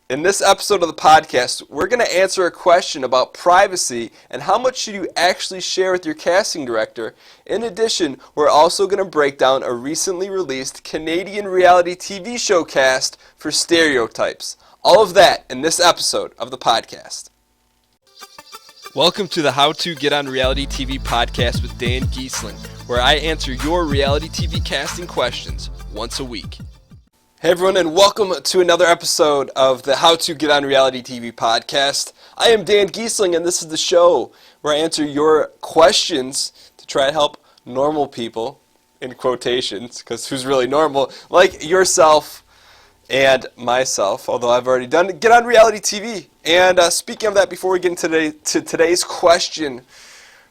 In this episode of the podcast, we're going to answer a question about privacy and how much should you actually share with your casting director. In addition, we're also going to break down a recently released Canadian reality TV show cast for stereotypes. All of that in this episode of the podcast. Welcome to the How to Get on Reality TV podcast with Dan Giesling, where I answer your reality TV casting questions once a week. Hey everyone, and welcome to another episode of the How to Get on Reality TV podcast. I am Dan Giesling, and this is the show where I answer your questions to try to help normal people, in quotations, because who's really normal, like yourself and myself, although I've already done it, get on reality TV. And speaking of that, before we get into today's question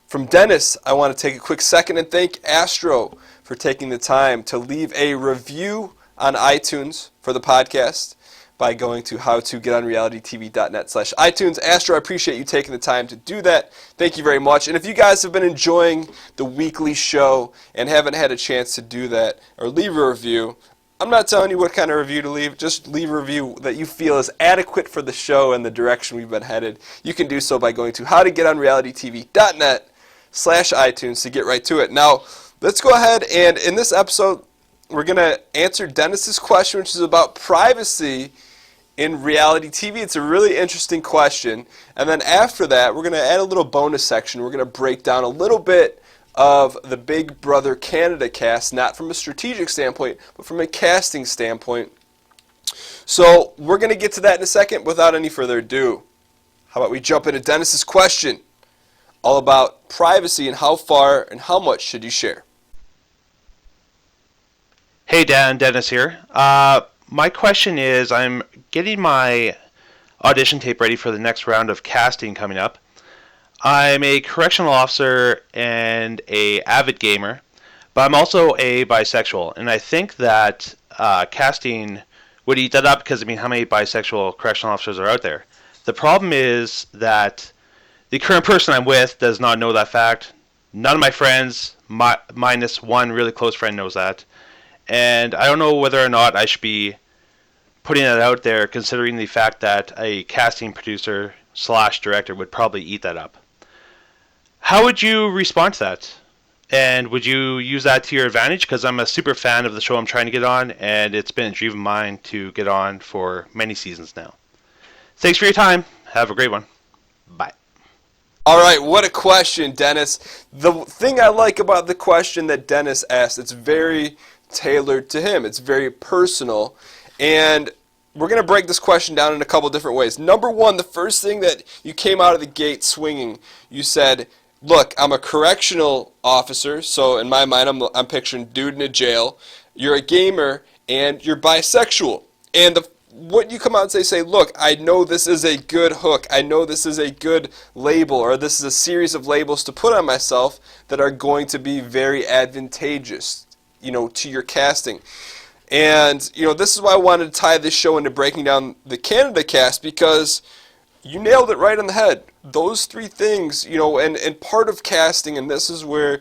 from Dennis, I want to take a quick second and thank Astro for taking the time to leave a review on iTunes for the podcast by going to howtogetonrealitytv.net/iTunes. Astro, I appreciate you taking the time to do that. Thank you very much. And if you guys have been enjoying the weekly show and haven't had a chance to do that or leave a review, I'm not telling you what kind of review to leave. Just leave a review that you feel is adequate for the show and the direction we've been headed. You can do so by going to howtogetonrealitytv.net/iTunes to get right to it. Now, let's go ahead and in this episode, we're going to answer Dennis's question, which is about privacy in reality TV. It's a really interesting question. And then after that, we're going to add a little bonus section. We're going to break down a little bit of the Big Brother Canada cast, not from a strategic standpoint, but from a casting standpoint. So we're going to get to that in a second without any further ado. How about we jump into Dennis's question, all about privacy and how far and how much should you share? Hey Dan, Dennis here. My question is, I'm getting my audition tape ready for the next round of casting coming up. I'm a correctional officer and a avid gamer, but I'm also a bisexual, and I think that casting would eat that up because, how many bisexual correctional officers are out there? The problem is that the current person I'm with does not know that fact. None of my friends, minus one really close friend, knows that. And I don't know whether or not I should be putting that out there, considering the fact that a casting producer / director would probably eat that up. How would you respond to that? And would you use that to your advantage? Because I'm a super fan of the show I'm trying to get on, and it's been a dream of mine to get on for many seasons now. Thanks for your time. Have a great one. Bye. All right, what a question, Dennis. The thing I like about the question that Dennis asked, it's very tailored to him. It's very personal, and we're going to break this question down in a couple different ways. Number one, the first thing that you came out of the gate swinging, you said, look, I'm a correctional officer, so in my mind I'm picturing dude in a jail. You're a gamer, and you're bisexual. And what you come out and say, look, I know this is a good hook. I know this is a good label, or this is a series of labels to put on myself that are going to be very advantageous, to your casting. And, this is why I wanted to tie this show into breaking down the Canada cast, because you nailed it right on the head. Those three things, and part of casting, and this is where,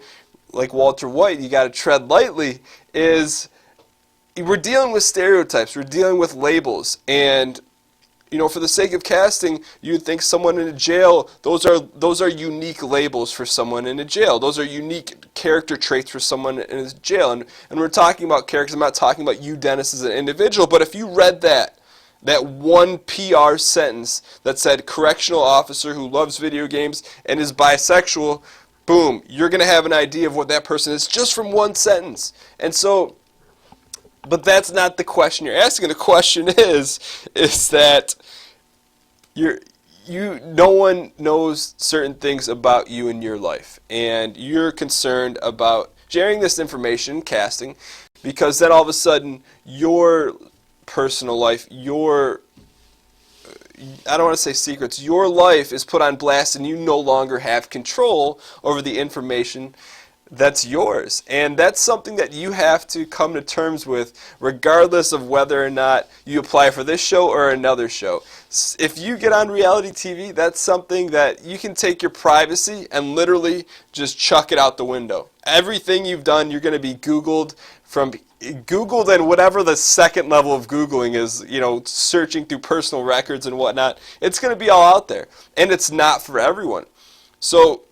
like Walter White, you got to tread lightly, is we're dealing with stereotypes. We're dealing with labels. And, for the sake of casting, you'd think someone in a jail, those are unique labels for someone in a jail. Those are unique character traits for someone in a jail. And we're talking about characters. I'm not talking about you, Dennis, as an individual. But if you read that one PR sentence that said correctional officer who loves video games and is bisexual, boom, you're going to have an idea of what that person is just from one sentence. And so, but that's not the question you're asking. The question is that no one knows certain things about you in your life, and you're concerned about sharing this information, casting, because then all of a sudden your personal life, I don't want to say secrets, your life is put on blast, and you no longer have control over the information that's yours. And that's something that you have to come to terms with, regardless of whether or not you apply for this show or another show. If you get on reality TV, that's something that you can take your privacy and literally just chuck it out the window. Everything you've done, you're going to be Googled from Google, then whatever the second level of Googling is, searching through personal records and whatnot, it's going to be all out there. And it's not for everyone. So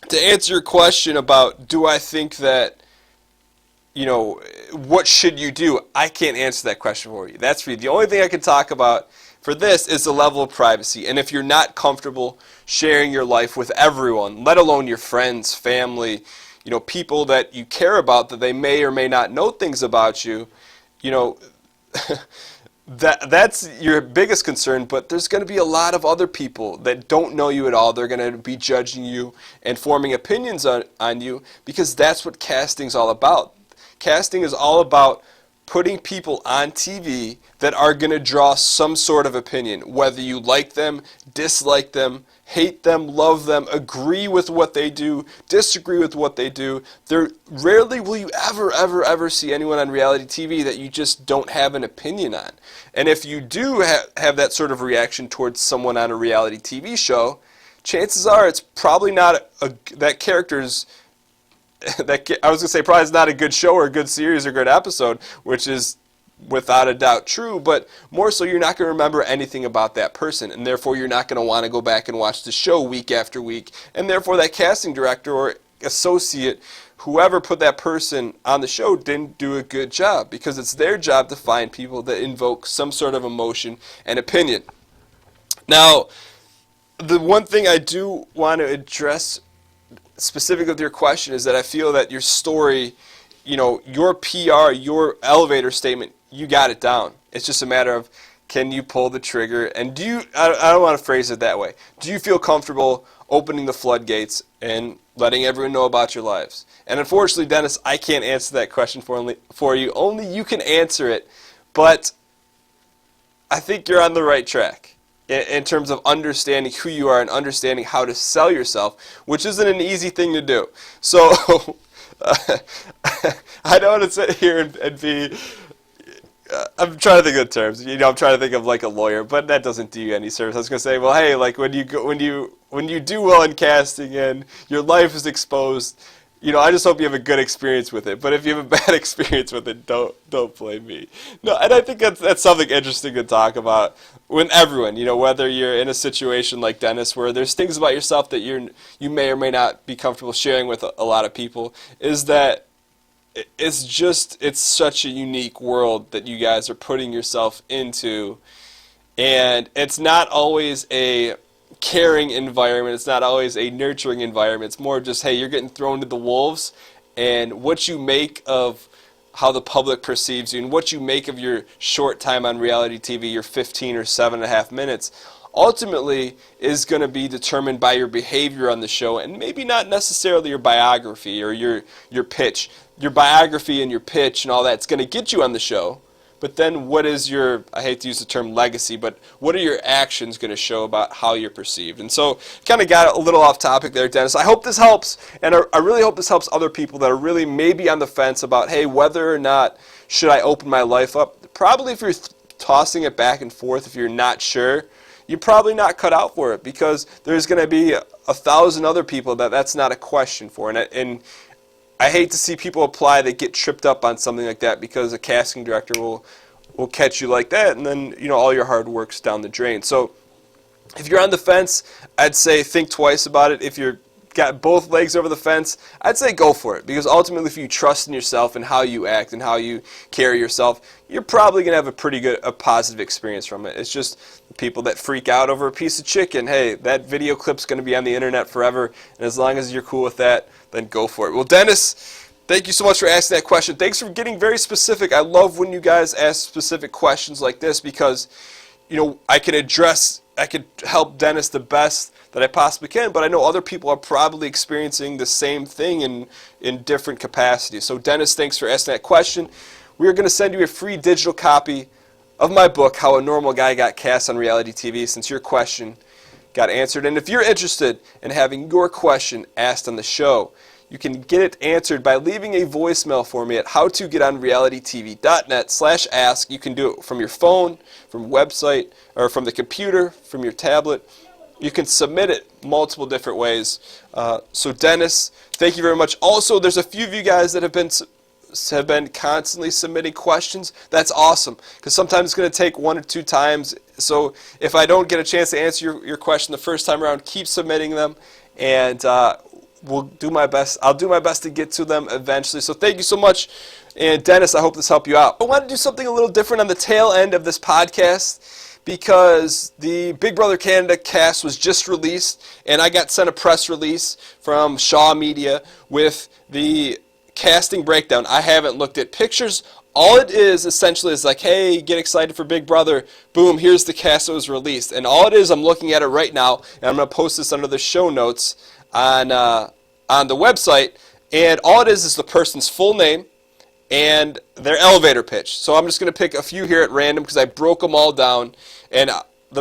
to answer your question about do I think that, what should you do? I can't answer that question for you. That's for you. The only thing I can talk about for this is the level of privacy. And if you're not comfortable sharing your life with everyone, let alone your friends, family, people that you care about that they may or may not know things about you, that's your biggest concern. But there's going to be a lot of other people that don't know you at all. They're going to be judging you and forming opinions on you, because that's what casting's all about. Casting is all about putting people on TV that are going to draw some sort of opinion, whether you like them, dislike them, hate them, love them, agree with what they do, disagree with what they do. Rarely will you ever see anyone on reality TV that you just don't have an opinion on. And if you do have that sort of reaction towards someone on a reality TV show, chances are it's probably not that character's I was going to say probably it's not a good show or a good series or good episode, which is without a doubt true, but more so you're not going to remember anything about that person, and therefore you're not going to want to go back and watch the show week after week, and therefore that casting director or associate, whoever put that person on the show, didn't do a good job, because it's their job to find people that invoke some sort of emotion and opinion. Now, the one thing I do want to address specific with your question is that I feel that your story, your PR, your elevator statement, you got it down. It's just a matter of, can you pull the trigger? And I don't want to phrase it that way. Do you feel comfortable opening the floodgates and letting everyone know about your lives? And unfortunately, Dennis, I can't answer that question for you. Only you can answer it. But I think you're on the right track in terms of understanding who you are and understanding how to sell yourself, which isn't an easy thing to do. So I don't want to sit here and be, I'm trying to think of terms. I'm trying to think of like a lawyer, but that doesn't do you any service. I was going to say, well, hey, like when you do well in casting and your life is exposed, I just hope you have a good experience with it. But if you have a bad experience with it, don't blame me. No, and I think that's something interesting to talk about when everyone, whether you're in a situation like Dennis where there's things about yourself that you may or may not be comfortable sharing with a lot of people, is that it's such a unique world that you guys are putting yourself into, and it's not always a caring environment, it's not always a nurturing environment. It's more just, hey, you're getting thrown to the wolves, and what you make of how the public perceives you and what you make of your short time on reality TV, your 15 or 7.5 minutes, ultimately is going to be determined by your behavior on the show, and maybe not necessarily your biography or your pitch. Your biography and your pitch and all that's going to get you on the show. But then what is your, I hate to use the term legacy, but what are your actions going to show about how you're perceived? And so kind of got a little off topic there, Dennis. I hope this helps, and I really hope this helps other people that are really maybe on the fence about, hey, whether or not should I open my life up. Probably if you're tossing it back and forth, if you're not sure, you're probably not cut out for it, because there's going to be 1,000 other people that's not a question for. And I hate to see people apply that get tripped up on something like that, because a casting director will catch you like that, and then all your hard work's down the drain. So if you're on the fence, I'd say think twice about it. If you're got both legs over the fence, I'd say go for it, because ultimately if you trust in yourself and how you act and how you carry yourself, you're probably going to have a positive experience from it. It's just people that freak out over a piece of chicken. Hey, that video clip's going to be on the internet forever, and as long as you're cool with that, then go for it. Well, Dennis, thank you so much for asking that question. Thanks for getting very specific. I love when you guys ask specific questions like this, because I could help Dennis the best that I possibly can, but I know other people are probably experiencing the same thing in different capacities. So Dennis, thanks for asking that question. We are going to send you a free digital copy of my book, How a Normal Guy Got Cast on Reality TV, since your question got answered. And if you're interested in having your question asked on the show, you can get it answered by leaving a voicemail for me at howtogetonrealitytv.net/ask. You can do it from your phone, from website, or from the computer, from your tablet. You can submit it multiple different ways. So Dennis, thank you very much. Also, there's a few of you guys that have been have been constantly submitting questions. That's awesome, because sometimes it's going to take 1 or 2 times. So if I don't get a chance to answer your question the first time around, keep submitting them, and we'll do my best. I'll do my best to get to them eventually. So thank you so much. And Dennis, I hope this helped you out. I want to do something a little different on the tail end of this podcast, because the Big Brother Canada cast was just released, and I got sent a press release from Shaw Media with the casting breakdown. I haven't looked at pictures. All it is essentially is like, hey, get excited for Big Brother. Boom, here's the cast that was released. And all it is, I'm looking at it right now, and I'm going to post this under the show notes on the website. And all it is the person's full name and their elevator pitch. So I'm just going to pick a few here at random because I broke them all down. And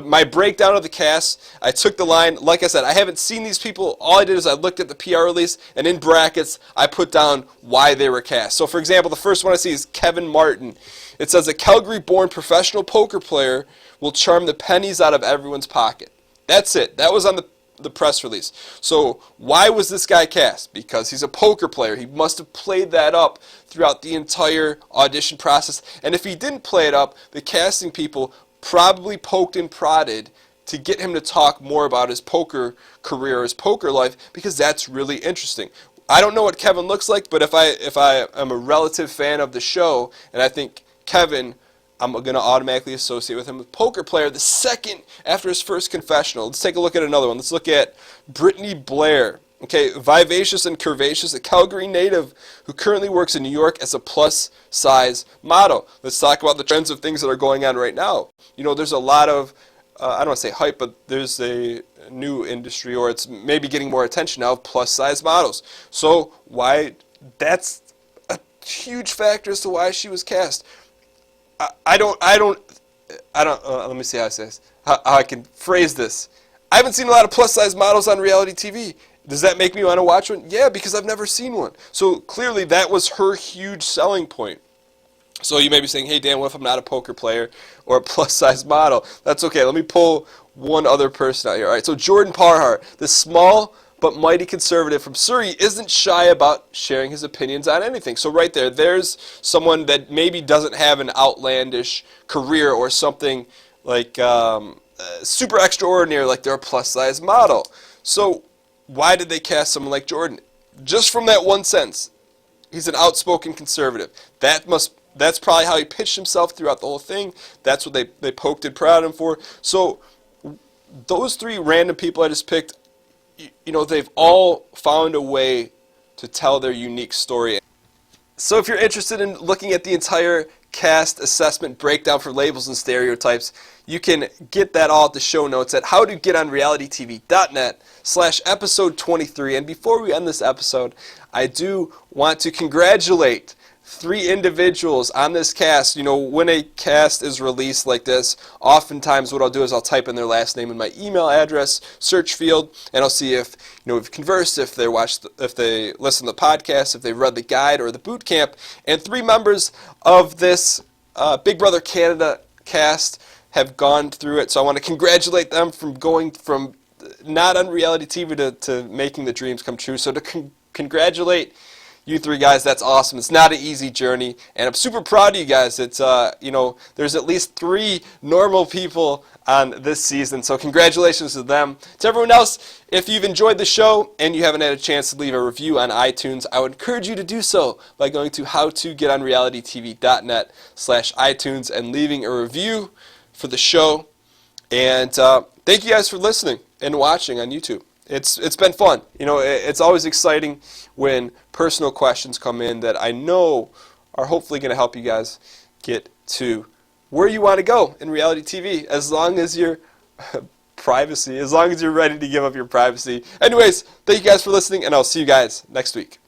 my breakdown of the cast, I took the line, like I said, I haven't seen these people. All I did is I looked at the PR release, and in brackets, I put down why they were cast. So for example, the first one I see is Kevin Martin. It says, a Calgary-born professional poker player will charm the pennies out of everyone's pocket. That's it. That was on the press release. So why was this guy cast? Because he's a poker player. He must have played that up throughout the entire audition process. And if he didn't play it up, the casting people probably poked and prodded to get him to talk more about his poker career, his poker life, because that's really interesting. I don't know what Kevin looks like, but if I am a relative fan of the show, and I think Kevin, I'm going to automatically associate with him with poker player. The second after his first confessional, let's take a look at another one. Let's look at Brittany Blair. Okay, vivacious and curvaceous, a Calgary native who currently works in New York as a plus-size model. Let's talk about the trends of things that are going on right now. You know, there's a lot of, I don't want to say hype, but there's a new industry, or it's maybe getting more attention now, of plus-size models. So that's a huge factor as to why she was cast. Let me see how I say this, how I can phrase this. I haven't seen a lot of plus-size models on reality TV. Does that make me want to watch one? Yeah, because I've never seen one. So clearly that was her huge selling point. So you may be saying, hey Dan, what if I'm not a poker player or a plus-size model? That's okay. Let me pull one other person out here. All right, so Jordan Parhar, the small but mighty conservative from Surrey, isn't shy about sharing his opinions on anything. So right there, there's someone that maybe doesn't have an outlandish career or something like super extraordinary, like they're a plus-size model. So why did they cast someone like Jordan? Just from that one sentence, he's an outspoken conservative. That's probably how he pitched himself throughout the whole thing. That's what they poked and prodded him for. So those 3 random people I just picked, you know, they've all found a way to tell their unique story. So if you're interested in looking at the entire cast assessment breakdown for labels and stereotypes, you can get that all at the show notes at howtogetonrealitytv.net/episode 23. And before we end this episode, I do want to congratulate 3 individuals on this cast. You know, when a cast is released like this, oftentimes what I'll do is I'll type in their last name in my email address search field, and I'll see if, you know, we've conversed, if they listen to the podcast, if they read the guide or the boot camp. And 3 members of this Big Brother Canada cast have gone through it. So I want to congratulate them from going from not on reality TV to making the dreams come true. So to congratulate you 3 guys, that's awesome. It's not an easy journey, and I'm super proud of you guys. It's you know, there's at least 3 normal people on this season, so congratulations to them. To everyone else, if you've enjoyed the show and you haven't had a chance to leave a review on iTunes, I would encourage you to do so by going to howtogetonrealitytv.net/iTunes and leaving a review for the show. And thank you guys for listening and watching on YouTube. It's been fun. You know, it's always exciting when personal questions come in that I know are hopefully going to help you guys get to where you want to go in reality TV, as long as you're as long as you're ready to give up your privacy. Anyways, thank you guys for listening, and I'll see you guys next week.